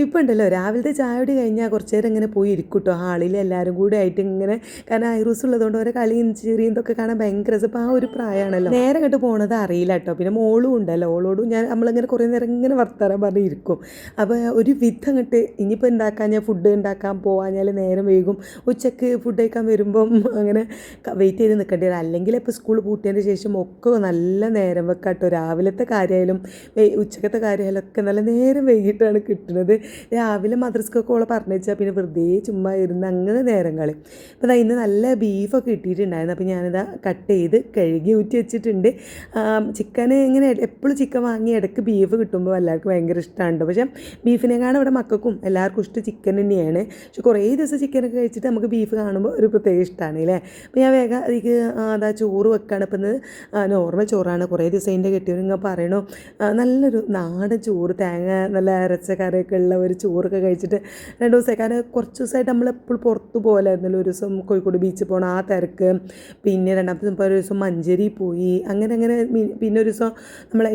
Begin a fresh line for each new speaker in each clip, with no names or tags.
ഇപ്പം ഉണ്ടല്ലോ രാവിലത്തെ ചായ കുടി കഴിഞ്ഞാൽ കുറച്ച് നേരം ഇങ്ങനെ പോയി ഇരിക്കും കേട്ടോ ഹാളിൽ എല്ലാവരും കൂടെ ആയിട്ട് ഇങ്ങനെ. കാരണം ഐറൂസ് ഉള്ളതുകൊണ്ട് ഓരോ കളിയും ചിരിയും ഇതൊക്കെ കാണാൻ ഭയങ്കര രസം. അപ്പോൾ ആ ഒരു പ്രായമാണല്ലോ, നേരെ അങ്ങോട്ട് പോണത് അറിയില്ല കേട്ടോ. പിന്നെ മോളും ഉണ്ടല്ലോ, ഓളോടും നമ്മളിങ്ങനെ കുറേ നേരം ഇങ്ങനെ വർത്താനം പറഞ്ഞ് ഇരിക്കും. അപ്പോൾ ഒരു വിധം അങ്ങോട്ട് ഇനിയിപ്പോൾ ഉണ്ടാക്കാൻ ഞാൻ ഫുഡ് ഉണ്ടാക്കാൻ പോകാഞ്ഞാൽ നേരം വൈകും. ഉച്ചയ്ക്ക് ഫുഡ് കഴിക്കാൻ വരുമ്പം അങ്ങനെ വെയിറ്റ് ചെയ്ത് നിൽക്കേണ്ടി വരും. അല്ലെങ്കിൽ ഇപ്പോൾ സ്കൂൾ പൂട്ടിയതിന് ശേഷം ഒക്കെ നല്ല നേരം വെക്കാട്ടോ. രാവിലത്തെ കാര്യമായാലും ഉച്ചക്കത്തെ കാര്യമായാലും ഒക്കെ നല്ല നേരം വൈകിട്ടാണ് കിട്ടുന്നത്. രാവിലെ മദ്രസക്കൊക്കെ ഓളെ പറഞ്ഞാൽ പിന്നെ വെറുതെ ചുമ്മാ ഇരുന്ന് അങ്ങനെ നേരം കളി. അപ്പോൾ ഇതാ ഇന്ന് നല്ല ബീഫൊക്കെ കിട്ടിയിട്ടുണ്ടായിരുന്നു. അപ്പോൾ ഞാനിതാ കട്ട് ചെയ്ത് കഴുകി ഊറ്റി വെച്ചിട്ടുണ്ട്. ചിക്കൻ ഇങ്ങനെ എപ്പോഴും ചിക്കൻ വാങ്ങി ഇടയ്ക്ക് ബീഫ് കിട്ടുമ്പോൾ എല്ലാവർക്കും ഭയങ്കര ഇഷ്ടമാണ്. പക്ഷേ ബീഫിനെക്കാളും ഇവിടെ മക്കൾക്കും എല്ലാവർക്കും ഇഷ്ടം ചിക്കൻ തന്നെയാണ്. പക്ഷെ കുറേ ദിവസം ചിക്കനൊക്കെ കഴിച്ചിട്ട് നമുക്ക് ബീഫ് കാണുമ്പോൾ ഒരു പ്രത്യേക ഇഷ്ടമാണ് അല്ലേ. അപ്പോൾ ഞാൻ വേഗം അതിലേക്ക് അതാ ചോറ് വെക്കുകയാണ്. ഇപ്പം ഇന്ന് നോർമൽ ചോറാണ്. കുറേ ദിവസം അതിൻ്റെ കെട്ടിയവരിങ്ങനെ പറയണു നല്ലൊരു നാടൻ ചോറ്, തേങ്ങ നല്ല അരച്ച കറിയൊക്കെ ഉള്ള ഒരു ചോറൊക്കെ കഴിച്ചിട്ട് 2 ദിവസമായി. കാരണം കുറച്ച് ദിവസമായിട്ട് നമ്മളെപ്പോഴും പുറത്ത് പോകലായിരുന്നല്ലോ. ഒരു ദിവസം കോഴിക്കോട് ബീച്ചിൽ പോകണം, ആ തിരക്ക്. പിന്നെ രണ്ടാമത്തെ ദിവസം ഒരു ദിവസം മഞ്ചേരി പോയി, അങ്ങനെ പിന്നെ ഒരു ദിവസം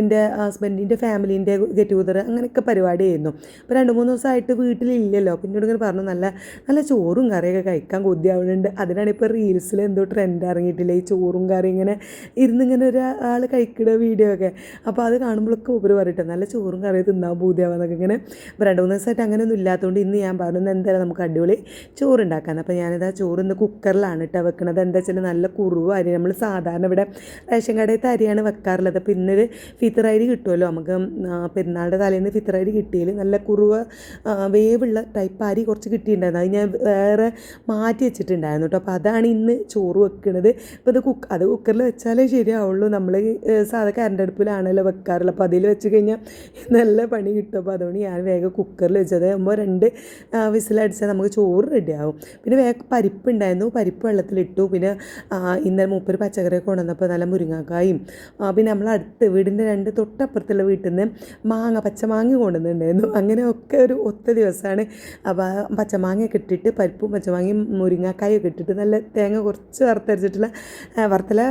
എൻ്റെ ഹസ്ബൻഡിൻ്റെ ഫാമിലീൻ്റെ ഗെറ്റ് ടുഗദർ അങ്ങനെയൊക്കെ പരിപാടിയായിരുന്നു. അപ്പോൾ 2-3 ദിവസമായിട്ട് വീട്ടിലില്ലല്ലോ. പിന്നീട് ഇങ്ങനെ പറഞ്ഞു നല്ല നല്ല ചോറും കറിയൊക്കെ കഴിക്കാൻ കൊതിയാവുന്നുണ്ട്. അതിനാണ് ഇപ്പോൾ റീൽസിൽ എന്തോ ട്രെൻഡ് ഇറങ്ങിയിട്ടില്ല, ഈ ചോറും കറി ഇങ്ങനെ ഇരുന്നിങ്ങനെ ഒരാൾ കഴിക്കുന്ന വീഡിയോ ഒക്കെ. അപ്പോൾ അത് കാണുമ്പോഴൊക്കെ ഉപരി പറയട്ടെ നല്ല ചോറും കറിയും തിന്നാൻ പൂതിയാവാന്നൊക്കെ ഇങ്ങനെ. അപ്പോൾ 2-3 ദിവസമായിട്ട് അങ്ങനെയൊന്നും ഇല്ലാത്തതുകൊണ്ട് ഇന്ന് ഞാൻ പറഞ്ഞു എന്തായാലും നമുക്ക് അടിപൊളി ചോറുണ്ടാക്കാൻ. അപ്പോൾ ഞാനിതാ ചോറ് ഇന്ന് കുക്കറിലാണ് ഇട്ട് വെക്കുന്നത്. എന്താ വെച്ചാൽ നല്ല കുറുവ് അരി, നമ്മൾ സാധാരണ ഇവിടെ റേഷൻ കടയത്തെ അരിയാണ് വെക്കാറുള്ളത്. അപ്പോൾ ഇന്നൊരു ഫിത്തർ അരി കിട്ടുമല്ലോ നമുക്ക്, പെരുന്നാളുടെ തലേന്ന് ഫിത്തർ അരി കിട്ടിയാൽ നല്ല കുറുവ് വേവുള്ള ടൈപ്പ് അരി കുറച്ച് കിട്ടിയിട്ടുണ്ടായിരുന്നു. അത് ഞാൻ വേറെ മാറ്റി വെച്ചിട്ടുണ്ടായിരുന്നു കേട്ടോ. അപ്പോൾ അതാണ് ഇന്ന് ചോറ് വെക്കുന്നത്. അപ്പോൾ അത് കുക്കറിൽ വെച്ചാലേ ശരിയാവുള്ളൂ. നമ്മൾ സാധാ കറണ്ട് അടുപ്പിലാണല്ലോ വെക്കാറുള്ളത്. അപ്പോൾ അതിൽ വെച്ച് കഴിഞ്ഞാൽ നല്ല പണി കിട്ടും. അപ്പോൾ അതുകൊണ്ട് ഞാൻ വേഗം കുക്കറിൽ വെച്ചത് ആകുമ്പോൾ 2 വിസിലടിച്ചാൽ നമുക്ക് ചോറ് റെഡിയാവും. പിന്നെ വേഗം പരിപ്പ് ഉണ്ടായിരുന്നു, പരിപ്പ് വെള്ളത്തിലിട്ടു. പിന്നെ ഇന്നലെ മൂപ്പര് പച്ചക്കറിയൊക്കെ കൊണ്ടുവന്നപ്പോൾ നല്ല മുരിങ്ങാക്കായും പിന്നെ നമ്മൾ അടുത്ത് വീടിൻ്റെ 2 തൊട്ടപ്പുറത്തുള്ള വീട്ടിൽ നിന്ന് പച്ചമാങ്ങ കൊണ്ടുവന്നിട്ടുണ്ടായിരുന്നു. അങ്ങനെയൊക്കെ ഒരു ഒത്ത ദിവസമാണ്. അപ്പോൾ പച്ചമാങ്ങയൊക്കെ ഇട്ടിട്ട് പരിപ്പും പച്ചമാങ്ങയും മുരിങ്ങാക്കായൊക്കെ ഇട്ടിട്ട് നല്ല തേങ്ങ കുറച്ച്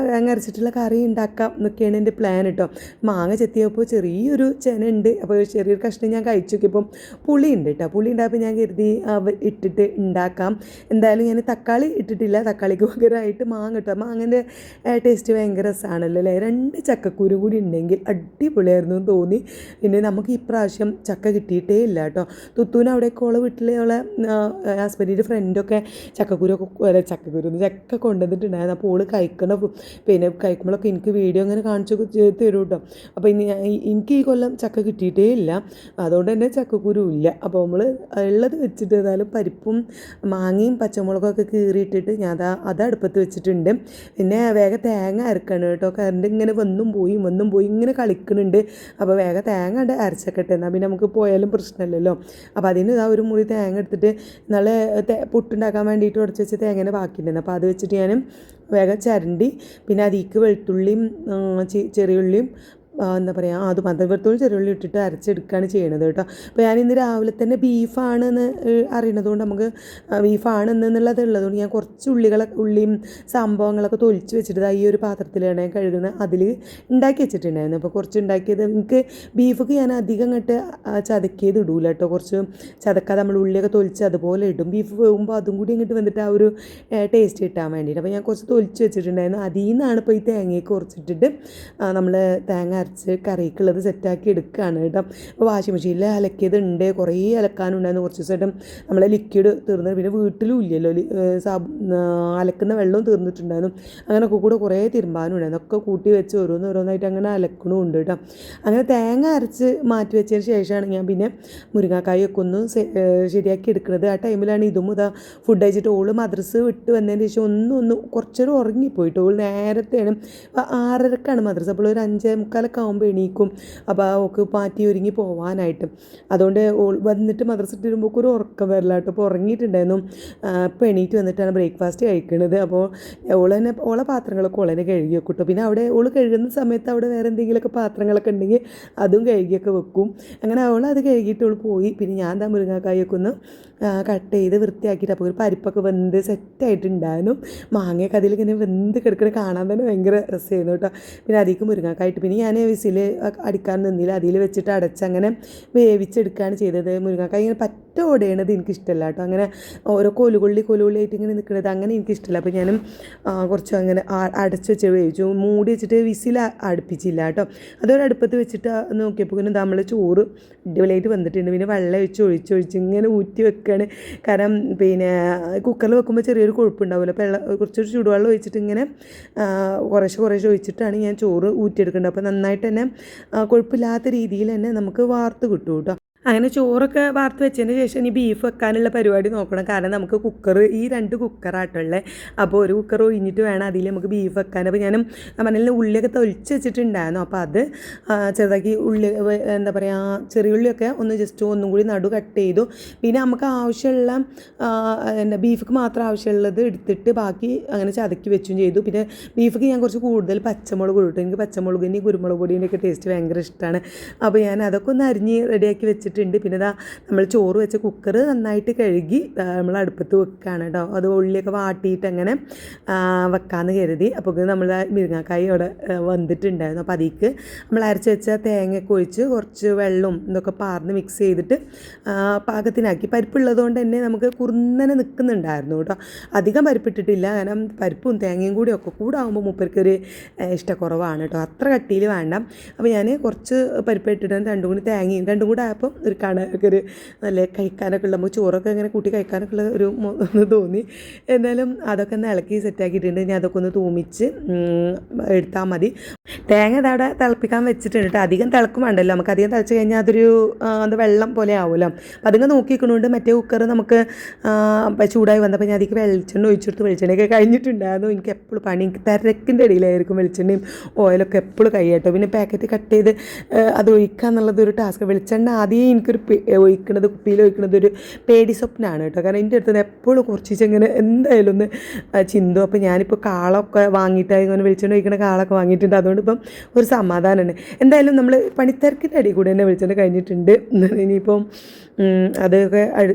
തേങ്ങ അരച്ചിട്ടുള്ള കറി ഉണ്ടാക്കാം എന്നൊക്കെയാണ് എൻ്റെ പ്ലാൻ കേട്ടോ. മാങ്ങ ചെത്തിയപ്പോൾ ചെറിയൊരു ചെന ഉണ്ട്. അപ്പോൾ ചെറിയൊരു കഷ്ണം ഞാൻ കഴിച്ചു നോക്കിയപ്പം പുളി ഉണ്ട് കേട്ടോ. പുളി ഉണ്ടായപ്പോൾ ഞാൻ കരുതി ഇട്ടിട്ട് ഉണ്ടാക്കാം. എന്തായാലും ഞാൻ തക്കാളി ഇട്ടിട്ടില്ല, തക്കാളിക്ക് പകരമായിട്ട് മാങ്ങ ഇട്ടു. മാങ്ങൻ്റെ ടേസ്റ്റ് ഭയങ്കര രസമാണല്ലോ അല്ലേ. 2 ചക്കക്കുരു കൂടി ഉണ്ടെങ്കിൽ അടിപൊളിയായിരുന്നു എന്ന് തോന്നി. പിന്നെ നമുക്ക് ഇപ്രാവശ്യം ചക്ക കിട്ടിയിട്ടേ ഇല്ല കേട്ടോ. തുത്തൂന് അവിടെയൊക്കെ ഉള്ള വീട്ടിൽ ഉള്ള ഹസ്ബൻഡിൻ്റെ ഫ്രണ്ടൊക്കെ ചക്ക കൊണ്ടുവന്നിട്ടുണ്ടായിരുന്നു. അപ്പോൾ ഓള് പിന്നെ കഴിക്കുമ്പോഴൊക്കെ എനിക്ക് വീഡിയോ അങ്ങനെ കാണിച്ചു തരും കേട്ടോ. അപ്പോൾ എനിക്ക് ഈ കൊല്ലം ചക്ക കിട്ടിയിട്ടേ ഇല്ല, അതുകൊണ്ട് തന്നെ ചക്കക്കുരു ഇല്ല. അപ്പോൾ നമ്മൾ ഉള്ളത് വെച്ചിട്ട് ഏതായാലും പരിപ്പും മാങ്ങയും പച്ചമുളകൊക്കെ കീറിയിട്ടിട്ട് ഞാൻ അത് അടുപ്പത്ത് വെച്ചിട്ടുണ്ട്. പിന്നെ വേഗം തേങ്ങ അരക്കണം കേട്ടോ. കറണ്ട് ഇങ്ങനെ വന്നും പോയി ഇങ്ങനെ കളിക്കുന്നുണ്ട്. അപ്പോൾ വേഗം തേങ്ങ അരച്ചക്കട്ടെ, എന്നാൽ പിന്നെ നമുക്ക് പോയാലും പ്രശ്നമില്ലല്ലോ. അപ്പോൾ അതിന് ഇതാ ഒരു മുറി തേങ്ങ എടുത്തിട്ട് നല്ല പുട്ടുണ്ടാക്കാൻ വേണ്ടിയിട്ട് ഉടച്ച് വെച്ച് തേങ്ങേനെ ബാക്കിയിട്ടുണ്ടായിരുന്നു. അപ്പോൾ അത് വെച്ചിട്ട് ഞാൻ വേഗം ചരണ്ടി പിന്നെ അതിലേക്ക് വെളുത്തുള്ളിയും ചെറിയുള്ളിയും എന്താ പറയുക അത് മധുരത്തോളം ചെറുള്ളി ഇട്ടിട്ട് അരച്ചെടുക്കുകയാണ് ചെയ്യണത് കേട്ടോ. അപ്പോൾ ഞാനിന്ന് രാവിലെ തന്നെ ബീഫാണെന്ന് അറിയണതുകൊണ്ട് നമുക്ക് ബീഫാണെന്നുള്ളത് ഉള്ളതുകൊണ്ട് ഞാൻ കുറച്ച് ഉള്ളിയും സംഭവങ്ങളൊക്കെ തൊലിച്ച് വെച്ചിട്ട് ഈ ഒരു പാത്രത്തിലാണ് കഴുകുന്നത്, അതിൽ ഉണ്ടാക്കി വെച്ചിട്ടുണ്ടായിരുന്നു. അപ്പോൾ കുറച്ച് ഉണ്ടാക്കിയത് എനിക്ക് ബീഫൊക്കെ ഞാൻ അധികം അങ്ങോട്ട് ചതക്കിയത് ഇടൂല കേട്ടോ. കുറച്ച് ചതക്കാതെ നമ്മൾ ഉള്ളിയൊക്കെ തൊലിച്ച് അതുപോലെ ഇടും. ബീഫ് വേകുമ്പോൾ അതും കൂടി ഇങ്ങോട്ട് വന്നിട്ട് ആ ഒരു ടേസ്റ്റ് കിട്ടാൻ വേണ്ടിയിട്ട്. അപ്പോൾ ഞാൻ കുറച്ച് തൊലിച്ച് വെച്ചിട്ടുണ്ടായിരുന്നു. അതിൽ നിന്നാണ് ഇപ്പോൾ ഈ തേങ്ങയൊക്കെ കുറച്ചിട്ടിട്ട് നമ്മൾ തേങ്ങ അരച്ച് കറിക്കുള്ളത് സെറ്റാക്കി എടുക്കുകയാണ് കേട്ടോ. അപ്പോൾ വാഷിംഗ് മെഷീനിൽ അലക്കിയതുണ്ട്, കുറേ അലക്കാനുണ്ടായിരുന്നു. കുറച്ച് ദിവസമായിട്ടും നമ്മളെ ലിക്വിഡ് തീർന്നത്, പിന്നെ വീട്ടിലും ഇല്ലല്ലോ അലക്കുന്ന വെള്ളവും തീർന്നിട്ടുണ്ടായിരുന്നു. അങ്ങനെയൊക്കെ കൂടെ കുറേ തിരുമ്പാനുണ്ടായിരുന്നു. ഒക്കെ കൂട്ടി വെച്ച് ഓരോന്നായിട്ട് അങ്ങനെ അലക്കണമുണ്ട് കേട്ടോ. അങ്ങനെ തേങ്ങ അരച്ച് മാറ്റി വെച്ചതിന് ശേഷമാണ് ഞാൻ പിന്നെ മുരിങ്ങാക്കായൊക്കെ ഒന്ന് ശരിയാക്കി എടുക്കുന്നത്. ആ ടൈമിലാണ് ഇതും ഇതാ ഫുഡ് കഴിച്ചിട്ട് ഓള് മദ്രസ് വിട്ട് വന്നതിന് ശേഷം ഒന്ന് കുറച്ചൊരു ഉറങ്ങിപ്പോയിട്ട്. ഓൾ നേരത്തെയാണ് 6:30ക്കാണ് മദ്രസ്. അപ്പോൾ ഒരു 5:45 ആകുമ്പോൾ എണീക്കും. അപ്പോൾ ഓൾക്ക് പാറ്റി ഒരുങ്ങി പോകാനായിട്ട്. അതുകൊണ്ട് വന്നിട്ട് മദ്രസ ഇട്ട് വരുമ്പോൾ ഒരു ഉറക്കം വരില്ല കേട്ടോ. അപ്പോൾ ഉറങ്ങിയിട്ടുണ്ടായിരുന്നു. ഇപ്പോൾ എണീറ്റ് വന്നിട്ടാണ് ബ്രേക്ക്ഫാസ്റ്റ് കഴിക്കുന്നത്. അപ്പോൾ ഓളെ പാത്രങ്ങളൊക്കെ ഓളനെ കഴുകി വെക്കും കേട്ടോ. പിന്നെ അവിടെ ഓൾ കഴുകുന്ന സമയത്ത് അവിടെ വേറെ എന്തെങ്കിലുമൊക്കെ പാത്രങ്ങളൊക്കെ ഉണ്ടെങ്കിൽ അതും കഴുകിയൊക്കെ വെക്കും. അങ്ങനെ അത് കഴുകിയിട്ട് ഓൾ പോയി. പിന്നെ ഞാൻ മുരിങ്ങാക്കായൊക്കെ ഒന്ന് കട്ട് ചെയ്ത് വൃത്തിയാക്കിയിട്ട് അപ്പോൾ ഒരു പരിപ്പൊക്കെ വെന്ത് സെറ്റായിട്ടുണ്ടായിരുന്നു. മാങ്ങയൊക്കെ അതിലിങ്ങനെ വെന്ത് കിടക്കണ കാണാൻ തന്നെ ഭയങ്കര രസമായിരുന്നു കേട്ടോ. പിന്നെ അതിലേക്ക് മുരിങ്ങാക്കായിട്ട് പിന്നെ ഞാൻ വിസിൽ അടിക്കാൻ നിന്നില്ല, അതിൽ വെച്ചിട്ട് അടച്ചങ്ങനെ വേവിച്ചെടുക്കുകയാണ് ചെയ്തത്. മുരിങ്ങക്കായ ഇങ്ങനെ പറ്റ ഓടേണത് എനിക്കിഷ്ടമല്ല കേട്ടോ. അങ്ങനെ ഓരോ കൊലുകൊള്ളി ആയിട്ട് ഇങ്ങനെ നിൽക്കുന്നത് അങ്ങനെ എനിക്കിഷ്ടമല്ല. അപ്പോൾ ഞാനും കുറച്ച് അങ്ങനെ അടച്ച് വെച്ച് വേവിച്ചു, മൂടി വെച്ചിട്ട് വിസിൽ അടുപ്പിച്ചില്ല കേട്ടോ. അതൊരു അടുപ്പത്ത് വെച്ചിട്ട് നോക്കിയപ്പോൾ നമ്മൾ ചോറ് അടിപൊളിയായിട്ട് വന്നിട്ടുണ്ട്. പിന്നെ വെള്ളം ഒഴിച്ച് ഇങ്ങനെ ഊറ്റി വെക്കുകയാണ്. കാരണം പിന്നെ കുക്കറിൽ വെക്കുമ്പോൾ ചെറിയൊരു കൊഴുപ്പുണ്ടാവുമല്ലോ. അപ്പോൾ കുറച്ചൊരു ചൂടുവെള്ളം ഒഴിച്ചിട്ട് ഇങ്ങനെ കുറേശ്ശെ ഒഴിച്ചിട്ടാണ് ഞാൻ ചോറ് ഊറ്റിയെടുക്കേണ്ടത്. അപ്പോൾ നന്നായിട്ട് തന്നെ കൊഴുപ്പില്ലാത്ത രീതിയിൽ തന്നെ നമുക്ക് വാർത്ത് കിട്ടും കേട്ടോ. അങ്ങനെ ചോറൊക്കെ വാർത്ത് വെച്ചതിന് ശേഷം ഇനി ബീഫ് വെക്കാനുള്ള പരിപാടി നോക്കണം. കാരണം നമുക്ക് ഈ 2 കുക്കറായിട്ടുള്ളത്. അപ്പോൾ ഒരു കുക്കർ ഒഴിഞ്ഞിട്ട് വേണം അതിൽ നമുക്ക് ബീഫ് വെക്കാൻ. അപ്പോൾ ഞാനും പറഞ്ഞാൽ ഉള്ളിയൊക്കെ തൊലിച്ച് വെച്ചിട്ടുണ്ടായിരുന്നു. അപ്പോൾ അത് ചെറുതാക്കി എന്താ പറയുക, ചെറിയ ഉള്ളിയൊക്കെ ഒന്നും കൂടി നടു കട്ട് ചെയ്തു. പിന്നെ നമുക്ക് ആവശ്യമുള്ള ബീഫിക്ക് മാത്രം ആവശ്യമുള്ളത് എടുത്തിട്ട് ബാക്കി അങ്ങനെ ചതക്കി വെച്ചും ചെയ്തു. പിന്നെ ബീഫിക്ക് ഞാൻ കുറച്ച് കൂടുതൽ പച്ചമുളക് ഇട്ടു. എനിക്ക് പച്ചമുളകിൻ്റെയും കുരുമുളക് പൊടിൻ്റെയൊക്കെ ടേസ്റ്റ് ഭയങ്കര ഇഷ്ടമാണ്. അപ്പോൾ ഞാൻ അതൊക്കെ ഒന്ന് അരിഞ്ഞ് റെഡിയാക്കി വെച്ചിട്ടുണ്ട്. പിന്നെ നമ്മൾ ചോറ് വെച്ച കുക്കർ നന്നായിട്ട് കഴുകി നമ്മൾ അടുപ്പത്ത് വെക്കുകയാണ് കേട്ടോ. അത് ഉള്ളിയൊക്കെ വാട്ടിയിട്ട് അങ്ങനെ വെക്കാമെന്ന് കരുതി. അപ്പോൾ നമ്മൾ മുരിങ്ങക്കായ അവിടെ വന്നിട്ടുണ്ടായിരുന്നു. അപ്പോൾ അതിലേക്ക് നമ്മൾ അരച്ച് വെച്ച തേങ്ങയൊക്കെ ഒഴിച്ച് കുറച്ച് വെള്ളവും ഇതൊക്കെ പാർന്ന് മിക്സ് ചെയ്തിട്ട് പാകത്തിനാക്കി. പരിപ്പുള്ളത് കൊണ്ട് തന്നെ നമുക്ക് കുറുന്നനെ നിൽക്കുന്നുണ്ടായിരുന്നു കേട്ടോ. അധികം പരിപ്പിട്ടിട്ടില്ല, കാരണം പരിപ്പും തേങ്ങയും കൂടി ഒക്കെ കൂടാകുമ്പോൾ മൂപ്പർക്കൊരു ഇഷ്ടക്കുറവാണ് കേട്ടോ. അത്ര കട്ടിയിൽ വേണ്ട. അപ്പോൾ ഞാൻ കുറച്ച് പരിപ്പ് ഇട്ടിട്ട് 2 കൂടി തേങ്ങയും 2 കൂടെ ആയപ്പോൾ ഒരു ഒരു നല്ല കഴിക്കാനൊക്കെ ഉള്ള, നമുക്ക് ചോറൊക്കെ ഇങ്ങനെ കൂട്ടി കഴിക്കാനൊക്കെ ഉള്ള ഒരു തോന്നി. എന്നാലും അതൊക്കെ ഒന്ന് ഇളക്കി സെറ്റാക്കിയിട്ടുണ്ട്. ഞാൻ അതൊക്കെ ഒന്ന് തൂമിച്ച് എടുത്താൽ മതി. തേങ്ങ ഇതവിടെ തിളപ്പിക്കാൻ വെച്ചിട്ടുണ്ട് കേട്ടോ. അധികം തിളക്കും വേണ്ടല്ലോ, നമുക്ക് അധികം തിളച്ച് കഴിഞ്ഞാൽ അതൊരു വെള്ളം പോലെ ആവുമല്ലോ. അപ്പം അതിങ്ങനെ നോക്കിക്കൊണ്ടുകൊണ്ട് മറ്റേ കുക്കർ നമുക്ക് ചൂടായി വന്നപ്പോൾ ഞാൻ അതിലേക്ക് വെളിച്ചെണ്ണ ഒഴിച്ചെടുത്ത് വെളിച്ചെണ്ണയൊക്കെ കഴിഞ്ഞിട്ടുണ്ടായിരുന്നു. എനിക്ക് എപ്പോഴും പണി, എനിക്ക് തിരക്കിൻ്റെ ഇടയിലായിരിക്കും വെളിച്ചെണ്ണയും ഓയിലൊക്കെ എപ്പോഴും കഴിയട്ടോ. പിന്നെ പാക്കറ്റ് കട്ട് ചെയ്ത് അത് ഒഴിക്കുക എന്നുള്ളത് ഒരു ടാസ്ക്. വെളിച്ചെണ്ണ ആദ്യം എനിക്കൊരു കുപ്പിയിൽ ഒഴിക്കുന്നത് ഒരു പേടി സ്വപ്നമാണ് കേട്ടോ. കാരണം എൻ്റെ അടുത്ത് എപ്പോഴും കുറച്ച് ഇങ്ങനെ എന്തായാലും ഒന്ന് ചിന്തും. അപ്പോൾ ഞാനിപ്പോൾ കാളൊക്കെ വാങ്ങിയിട്ടായി, ഇങ്ങനെ വെളിച്ചെണ്ണ ഒഴിക്കുന്ന കാളൊക്കെ വാങ്ങിയിട്ടുണ്ട്. അതുകൊണ്ട് ഇപ്പം ഒരു സമാധാനമാണ്. എന്തായാലും നമ്മൾ പണിത്തിരക്കിൻ്റെ അടി കൂടെ തന്നെ വെളിച്ചെണ്ണ കഴിഞ്ഞിട്ടുണ്ട്. ഇനിയിപ്പം അതൊക്കെ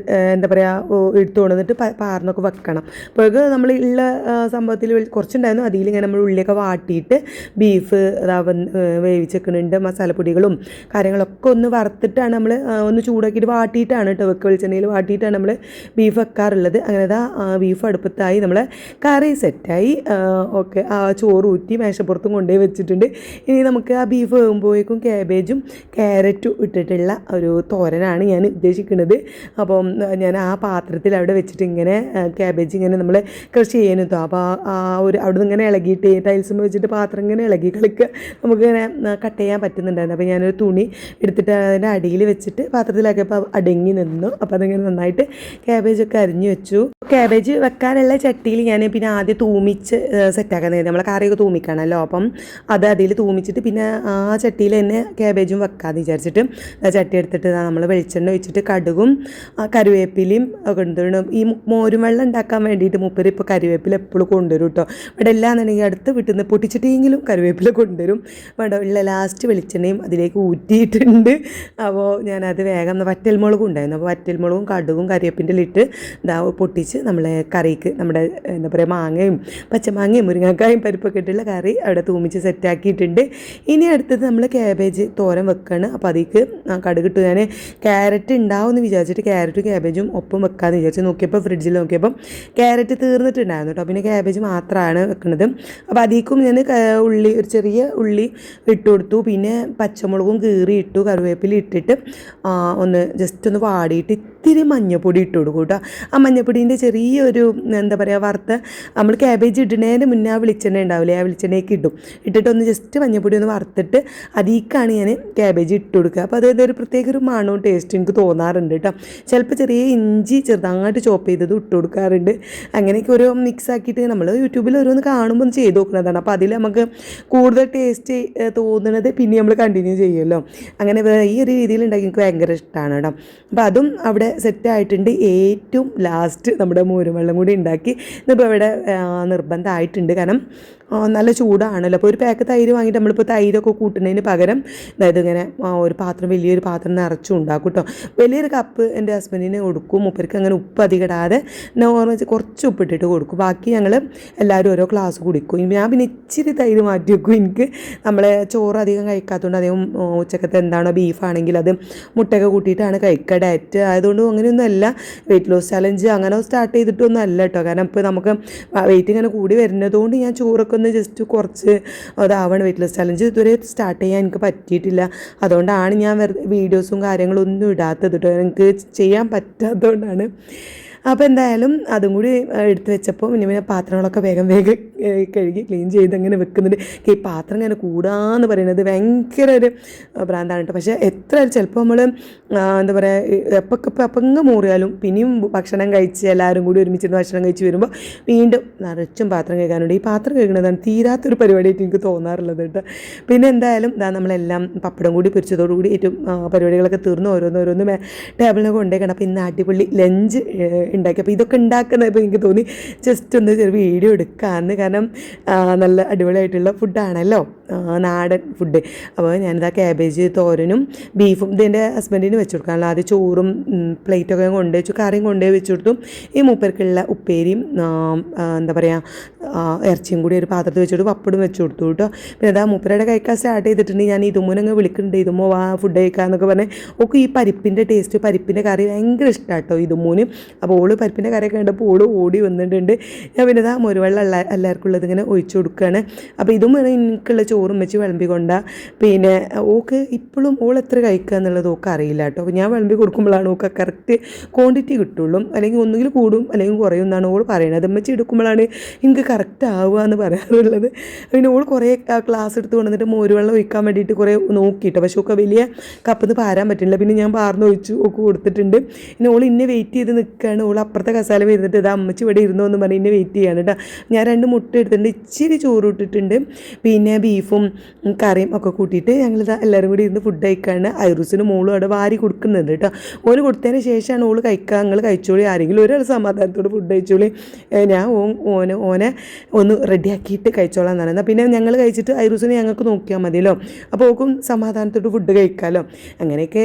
എന്താ പറയുക എടുത്തു കൊണ്ടുവന്നിട്ട് പാർന്നൊക്കെ വെക്കണം. അപ്പോൾ നമ്മൾ ഉള്ള സംഭവത്തിൽ കുറച്ചുണ്ടായിരുന്നു. അതിലിങ്ങനെ നമ്മൾ ഉള്ളിയൊക്കെ വാട്ടിയിട്ട് ബീഫ് വേവിച്ചെക്കുന്നുണ്ട്. മസാലപ്പൊടികളും കാര്യങ്ങളൊക്കെ ഒന്ന് വറുത്തിട്ടാണ് നമ്മൾ ഒന്ന് ചൂടാക്കിയിട്ട് വാട്ടിയിട്ടാണ് കേട്ടോ വെക്കുക. വെളിച്ചെണ്ണയിൽ വാട്ടിയിട്ടാണ് നമ്മൾ ബീഫ് വെക്കാറുള്ളത്. അങ്ങനെ ബീഫ് അടുപ്പത്തായി, നമ്മൾ കറി സെറ്റായി. ഓക്കെ, ചോറ് ഊറ്റി മേശപ്പുറത്തും കൊണ്ടുപോയി വെച്ചിട്ടുണ്ട്. ഇനി നമുക്ക് ആ ബീഫ് വേകുമ്പോഴേക്കും ക്യാബേജും ക്യാരറ്റും ഇട്ടിട്ടുള്ള ഒരു തോരനാണ് ഞാൻ ഉദ്ദേശിക്കുന്നത്. അപ്പം ഞാൻ ആ പാത്രത്തിൽ അവിടെ വെച്ചിട്ട് ഇങ്ങനെ ക്യാബേജ് ഇങ്ങനെ നമ്മൾ കൃഷി ചെയ്യാനെത്തോ. അപ്പോൾ അവിടെ നിന്ന് ഇങ്ങനെ ഇളകിയിട്ട് ടൈൽസും വെച്ചിട്ട് പാത്രം ഇങ്ങനെ ഇളകി കളിക്കുക നമുക്കിങ്ങനെ കട്ട് ചെയ്യാൻ പറ്റുന്നുണ്ടായിരുന്നു. അപ്പോൾ ഞാനൊരു തുണി എടുത്തിട്ട് അതിൻ്റെ അടിയിൽ വെച്ചിട്ട് പാത്രത്തിലാക്കിയപ്പോൾ അടങ്ങി നിന്നു. അപ്പോൾ അതിങ്ങനെ നന്നായിട്ട് ക്യാബേജൊക്കെ അരിഞ്ഞു വെച്ചു. ക്യാബേജ് വെക്കാനുള്ള ചട്ടിയിൽ ഞാൻ പിന്നെ ആദ്യം തൂമിച്ച് സെറ്റാക്കുന്നത്, നമ്മളെ കറിയൊക്കെ തൂമിക്കണമല്ലോ. അപ്പം അത് അതിൽ തൂമിച്ചിട്ട് പിന്നെ ആ ചട്ടിയിൽ തന്നെ ക്യാബേജും വെക്കാമെന്ന് വിചാരിച്ചിട്ട് ചട്ടി എടുത്തിട്ട് നമ്മൾ വെളിച്ചെണ്ണ ഒഴിച്ചിട്ട് കടുകും കറിവേപ്പിലയും ഒക്കെ കൊണ്ടുവരണം. ഈ മോരും വെള്ളം ഉണ്ടാക്കാൻ വേണ്ടിയിട്ട് മൂപ്പര് ഇപ്പോൾ കറിവേപ്പില എപ്പോഴും കൊണ്ടുവരും കേട്ടോ. ഇവിടെ എല്ലാന്നുണ്ടെങ്കിൽ അടുത്ത് വീട്ടിൽ നിന്ന് പൊട്ടിച്ചിട്ടെങ്കിലും കറിവേപ്പില കൊണ്ടുവരും. ഇവിടെ ഉള്ള ലാസ്റ്റ് വെളിച്ചെണ്ണയും അതിലേക്ക് ഊറ്റിയിട്ടുണ്ട്. അപ്പോൾ ഞാനത് വേഗം വറ്റൽമുളകും ഉണ്ടായിരുന്നു. അപ്പോൾ വറ്റൽമുളകും കടുകും കറിവേപ്പിൻ്റെ ഇട്ട് പൊട്ടിച്ച് നമ്മളെ കറിക്ക് നമ്മുടെ എന്താ പറയുക മാങ്ങയും പച്ചമാങ്ങയും മുരിങ്ങക്കായും പരിപ്പൊക്കെ ഇട്ടുള്ള കറി അവിടെ തൂമിച്ച് സെറ്റാക്കിയിട്ടുണ്ട്. ഇനി അടുത്തത് നമ്മൾ ക്യാബേജ് തോരൻ വെക്കുകയാണ്. അപ്പോൾ അതിലേക്ക് കടുകിട്ട് ഞാൻ ക്യാരറ്റ് ഉണ്ടാവുമെന്ന് വിചാരിച്ചിട്ട് ക്യാരറ്റും ക്യാബേജും ഒപ്പം വെക്കാമെന്ന് വിചാരിച്ചു. നോക്കിയപ്പോൾ ഫ്രിഡ്ജിൽ നോക്കിയപ്പോൾ ക്യാരറ്റ് തീർന്നിട്ടുണ്ടായിരുന്നു കേട്ടോ. പിന്നെ ക്യാബേജ് മാത്രമാണ് വെക്കുന്നത്. അപ്പോൾ അതിലേക്കും ഞാൻ ഒരു ചെറിയ ഉള്ളി ഇട്ട് കൊടുത്തു. പിന്നെ പച്ചമുളകും കീറി ഇട്ടു, കറിവേപ്പില ഇട്ടിട്ട് ഒന്ന് ജസ്റ്റ് ഒന്ന് വാടിയിട്ട് ഇത്തിരി മഞ്ഞപ്പൊടി ഇട്ട് കൊടുക്കും കേട്ടോ. ആ മഞ്ഞപ്പൊടീൻ്റെ ചെറിയൊരു എന്താ പറയുക വറുത്ത നമ്മൾ ക്യാബേജ് ഇടുന്നതിന് മുന്നേ ആ വെളിച്ചെണ്ണ ഉണ്ടാവില്ലേ, ആ വെളിച്ചെണ്ണയ്ക്ക് ഇട്ടിട്ട് ഒന്ന് ജസ്റ്റ് മഞ്ഞപ്പൊടി ഒന്ന് വറുത്തിട്ട് അതിലേക്കാണ് ഞാൻ ക്യാബേജ് ഇട്ട് കൊടുക്കുക. അപ്പോൾ അതൊരു പ്രത്യേക ഒരു മണവും ടേസ്റ്റ് എനിക്ക് തോന്നാറുണ്ട് കേട്ടോ. ചിലപ്പോൾ ചെറിയ ഇഞ്ചി ചെറുതായിട്ട് ചോപ്പ് ചെയ്തത് ഇട്ട് കൊടുക്കാറുണ്ട്. അങ്ങനെയൊക്കെ ഓരോ മിക്സ് ആക്കിയിട്ട് നമ്മൾ യൂട്യൂബിൽ ഓരോന്ന് കാണുമ്പോൾ ഒന്ന് ചെയ്ത് നോക്കുന്നതാണ്. അപ്പോൾ അതിൽ നമുക്ക് കൂടുതൽ ടേസ്റ്റ് തോന്നുന്നത് പിന്നെ നമ്മൾ കണ്ടിന്യൂ ചെയ്യുമല്ലോ. അങ്ങനെ ഈ ഒരു രീതിയിൽ ഉണ്ടാക്കി എനിക്ക് ഭയങ്കര ഇഷ്ടമാണ് കേട്ടോ. അപ്പോൾ അതും അവിടെ സെറ്റായിട്ടുണ്ട്. ഏറ്റവും ലാസ്റ്റ് നമ്മൾ ഇവിടെ മോരും വെള്ളം കൂടി ഉണ്ടാക്കി. ഇതിപ്പോൾ ഇവിടെ നിർബന്ധമായിട്ടുണ്ട്, കാരണം നല്ല ചൂടാണല്ലോ. അപ്പോൾ ഒരു പാക്ക് തൈര് വാങ്ങിയിട്ട് നമ്മളിപ്പോൾ തൈരൊക്കെ കൂട്ടുന്നതിന് പകരം അതായത് ഇങ്ങനെ ഒരു പാത്രം, വലിയൊരു പാത്രം നിറച്ചും ഉണ്ടാക്കും കേട്ടോ. വലിയൊരു കപ്പ് എൻ്റെ ഹസ്ബൻഡിന് കൊടുക്കും. മൂപ്പർക്ക് അങ്ങനെ ഉപ്പ് അധികം ഇടാതെ നോർമൽ കുറച്ച് ഉപ്പിട്ടിട്ട് കൊടുക്കും. ബാക്കി ഞങ്ങൾ എല്ലാവരും ഓരോ ഗ്ലാസ് കുടിക്കും. ഞാൻ പിന്നെ ഇച്ചിരി തൈര് മാറ്റി വെക്കും. എനിക്ക് നമ്മളെ ചോറ് അധികം കഴിക്കാത്തതുകൊണ്ട് അധികം ഉച്ചക്കത്തെ എന്താണോ ബീഫാണെങ്കിൽ അത് മുട്ടയൊക്കെ കൂട്ടിയിട്ടാണ് കഴിക്കുക. ഡയറ്റ് ആയതുകൊണ്ട് അങ്ങനെയൊന്നും അല്ല. വെയിറ്റ് ലോസ് ചലഞ്ച് അങ്ങനെ സ്റ്റാർട്ട് ചെയ്തിട്ടൊന്നും അല്ല കേട്ടോ. കാരണം ഇപ്പോൾ നമുക്ക് വെയിറ്റ് ഇങ്ങനെ കൂടി വരുന്നതുകൊണ്ട് ഞാൻ ചോറൊക്കെ ഒന്ന് ജസ്റ്റ് കുറച്ച് അതാവണം. വെയിറ്റ് ലോസ് ചലഞ്ച് ഇതുവരെ സ്റ്റാർട്ട് ചെയ്യാൻ എനിക്ക് പറ്റിയിട്ടില്ല. അതുകൊണ്ടാണ് ഞാൻ വീഡിയോസും കാര്യങ്ങളൊന്നും ഇടാത്തത് കേട്ടോ. എനിക്ക് ചെയ്യാൻ പറ്റാത്തതുകൊണ്ടാണ്. അപ്പോൾ എന്തായാലും അതും കൂടി എടുത്ത് വെച്ചപ്പോൾ പിന്നെ പാത്രങ്ങളൊക്കെ വേഗം കഴുകി ക്ലീൻ ചെയ്ത് അങ്ങനെ വെക്കുന്നുണ്ട്. ഈ പാത്രം ഇങ്ങനെ കൂടാന്ന് പറയുന്നത് ഭയങ്കര ഒരു ഭ്രാന്താണ് കേട്ടോ. പക്ഷേ എത്ര ചിലപ്പോൾ നമ്മൾ എന്താ പറയുക എപ്പങ്ങ് മൂറിയാലും പിന്നെയും ഭക്ഷണം കഴിച്ച് എല്ലാവരും കൂടി ഒരുമിച്ചിരുന്ന് ഭക്ഷണം കഴിച്ച് വരുമ്പോൾ വീണ്ടും നിറച്ചും പാത്രം കഴുകാനുണ്ട്. ഈ പാത്രം കഴുകുന്നതാണ് തീരാത്തൊരു പരിപാടിയായിട്ട് എനിക്ക് തോന്നാറുള്ളത് കേട്ടോ. പിന്നെ എന്തായാലും നമ്മളെല്ലാം പപ്പടം കൂടി പൊരിച്ചതോടുകൂടി ഏറ്റവും പരിപാടികളൊക്കെ തീർന്ന് ഓരോന്ന് ടേബിളിനെ കൊണ്ടേക്കണം. അപ്പോൾ ഇന്ന് അടിപൊളി ലഞ്ച് ഉണ്ടാക്കി. അപ്പോൾ ഇതൊക്കെ ഉണ്ടാക്കുന്നപ്പോൾ എനിക്ക് തോന്നി ജസ്റ്റ് ഒന്ന് ചെറിയ വീഡിയോ എടുക്കാമെന്ന്. കാരണം നല്ല അടിപൊളിയായിട്ടുള്ള ഫുഡാണല്ലോ, നാടൻ ഫുഡ്. അപ്പോൾ ഞാനിതാ ക്യാബേജ് തോരനും ബീഫും ഇതെൻ്റെ ഹസ്ബൻഡിന് വെച്ച് കൊടുക്കാമല്ലോ. ആദ്യം ചോറും പ്ലേറ്റൊക്കെ കൊണ്ടുപോയി വെച്ചു, കറിയും കൊണ്ടുപോയി വെച്ച് കൊടുത്തു. ഈ മൂപ്പർക്കുള്ള ഉപ്പേരിയും എന്താ പറയുക ഇറച്ചിയും കൂടി ഒരു പാത്രത്തിൽ വെച്ചിട്ട് പപ്പടും വെച്ച് കൊടുത്തു കേട്ടോ. പിന്നെ അതാ മൂപ്പരുടെ കഴിക്കാൻ സ്റ്റാർട്ട് ചെയ്തിട്ടുണ്ട്. ഞാൻ ഇതുമോനങ്ങ് വിളിക്കുന്നുണ്ട്, ഇതുമോ വാ ഫുഡ് കഴിക്കാമെന്നൊക്കെ പറഞ്ഞ്. ഒക്കെ ഈ പരിപ്പിൻ്റെ ടേസ്റ്റ്, പരിപ്പിൻ്റെ കറി ഭയങ്കര ഇഷ്ടമാണ് കേട്ടോ ഇതുമോന്. അപ്പോൾ ഓള് പരിപ്പിൻ്റെ കറിയൊക്കെ കണ്ടപ്പോൾ ഓള് ഓടി വന്നിട്ടുണ്ട്. ഞാൻ പിന്നെ ഇതാ മോരുവെള്ളം എല്ലാവർക്കും ഉള്ളത് ഇങ്ങനെ ഒഴിച്ചു കൊടുക്കുകയാണ്. അപ്പോൾ ഇതും എനിക്കുള്ള ചോറും വെച്ച് വിളമ്പി കൊണ്ടാ. പിന്നെ ഓക്ക് ഇപ്പോഴും ഓൾ എത്ര കഴിക്കുക എന്നുള്ളത് ഓക്ക് അറിയില്ല കേട്ടോ. അപ്പോൾ ഞാൻ വിളമ്പി കൊടുക്കുമ്പോഴാണ് ഓക്ക് കറക്റ്റ് ക്വാണ്ടിറ്റി കിട്ടുള്ളൂ. അല്ലെങ്കിൽ ഒന്നുകിൽ കൂടും അല്ലെങ്കിൽ കുറയും എന്നാണ് ഓൾ പറയുന്നത്. അമ്മച്ചി എടുക്കുമ്പോഴാണ് എനിക്ക് കറക്റ്റ് ആവുക എന്ന് പറയാറുള്ളത്. പിന്നെ ഓൾ കുറേ ക്ലാസ് എടുത്ത് കൊണ്ടുവന്നിട്ട് മോരുവെള്ളം ഒഴിക്കാൻ വേണ്ടിയിട്ട് കുറേ നോക്കിയിട്ട്, പക്ഷേ ഒക്കെ വലിയ കപ്പിൽ നിന്ന് പാരാൻ പറ്റില്ല. പിന്നെ ഞാൻ പാർന്ന് ഒഴിച്ചു ഒക്കെ കൊടുത്തിട്ടുണ്ട്. പിന്നെ ഓൾ ഇന്നെ വെയിറ്റ് ചെയ്ത് നിൽക്കുകയാണ്. ഓൾ അപ്പുറത്തെ കസാല വരുന്നിട്ട് ഇത് അമ്മച്ചി ഇവിടെ ഇരുന്നോ എന്ന് പറഞ്ഞ് ഇന്നെ വെയിറ്റ് ചെയ്യാണ് കേട്ടോ. ഞാൻ 2 മുട്ട എടുത്തിട്ടുണ്ട്, ഇച്ചിരി ചോറ് ഇട്ടിട്ടുണ്ട്, പിന്നെ ബീഫും കറിയും ഒക്കെ കൂട്ടിയിട്ട് ഞങ്ങളിത് എല്ലാവരും കൂടി ഇരുന്ന് ഫുഡ് കഴിക്കാണ്. ഐറൂസിന് മോളും അവിടെ വാരി കൊടുക്കുന്നുണ്ട് കേട്ടോ. ഓന് കൊടുത്തതിന് ശേഷമാണ് ഓൾ കഴിക്കുക. നിങ്ങൾ കഴിച്ചോളി, ആരെങ്കിലും ഒരാൾ സമാധാനത്തോട് ഫുഡ് കഴിച്ചോളി, ഞാൻ ഓനെ ഒന്ന് റെഡിയാക്കിയിട്ട് കഴിച്ചോളാം എന്നാണ്. എന്നാൽ പിന്നെ ഞങ്ങൾ കഴിച്ചിട്ട് ഐറൂസിനെ ഞങ്ങൾക്ക് നോക്കിയാൽ മതിയല്ലോ. അപ്പോൾ ഓക്കും സമാധാനത്തോട് ഫുഡ് കഴിക്കാമല്ലോ. അങ്ങനെയൊക്കെ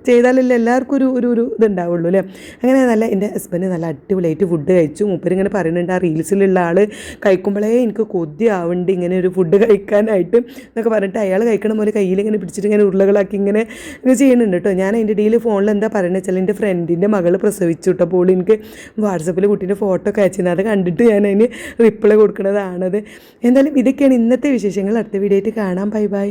ചെയ്താലല്ലേ എല്ലാവർക്കും ഒരു ഇതുണ്ടാവുള്ളൂ അല്ലേ. അങ്ങനെ നല്ല എൻ്റെ ഹസ്ബൻഡ് നല്ല അടിപൊളിയായിട്ട് ഫുഡ് കഴിച്ചു. മൂപ്പരിങ്ങനെ പറയുന്നുണ്ട് ആ റീൽസിലുള്ള ആൾ കഴിക്കുമ്പോഴേ എനിക്ക് കൊതിയാവുന്നുണ്ട് ഇങ്ങനെ ഒരു ഫുഡ് കഴിക്കാനായിട്ട് എന്നൊക്കെ പറഞ്ഞിട്ട് അയാൾ കഴിക്കണ പോലെ കയ്യിൽ ഇങ്ങനെ പിടിച്ചിട്ട് ഇങ്ങനെ ഉരുളകളാക്കി ഇങ്ങനെ ചെയ്യുന്നുണ്ട് കേട്ടോ. ഞാൻ അതിൻ്റെ ഇടയിൽ ഫോണിൽ എന്താ പറയുന്നത് വെച്ചാൽ എൻ്റെ ഫ്രണ്ടിൻ്റെ മകൾ പ്രസവിച്ചു കേട്ടോ. അപ്പോൾ എനിക്ക് വാട്സപ്പിൽ കുട്ടീൻ്റെ ഫോട്ടോ ഒക്കെ അയച്ചിരുന്നത്. അത് കണ്ടിട്ട് ഞാൻ അതിന് റിപ്ലൈ കൊടുക്കുന്നതാണത്. എന്തായാലും ഇതൊക്കെയാണ് ഇന്നത്തെ വിശേഷങ്ങൾ. അടുത്ത വീഡിയോ ആയിട്ട് കാണാം. Bye bye.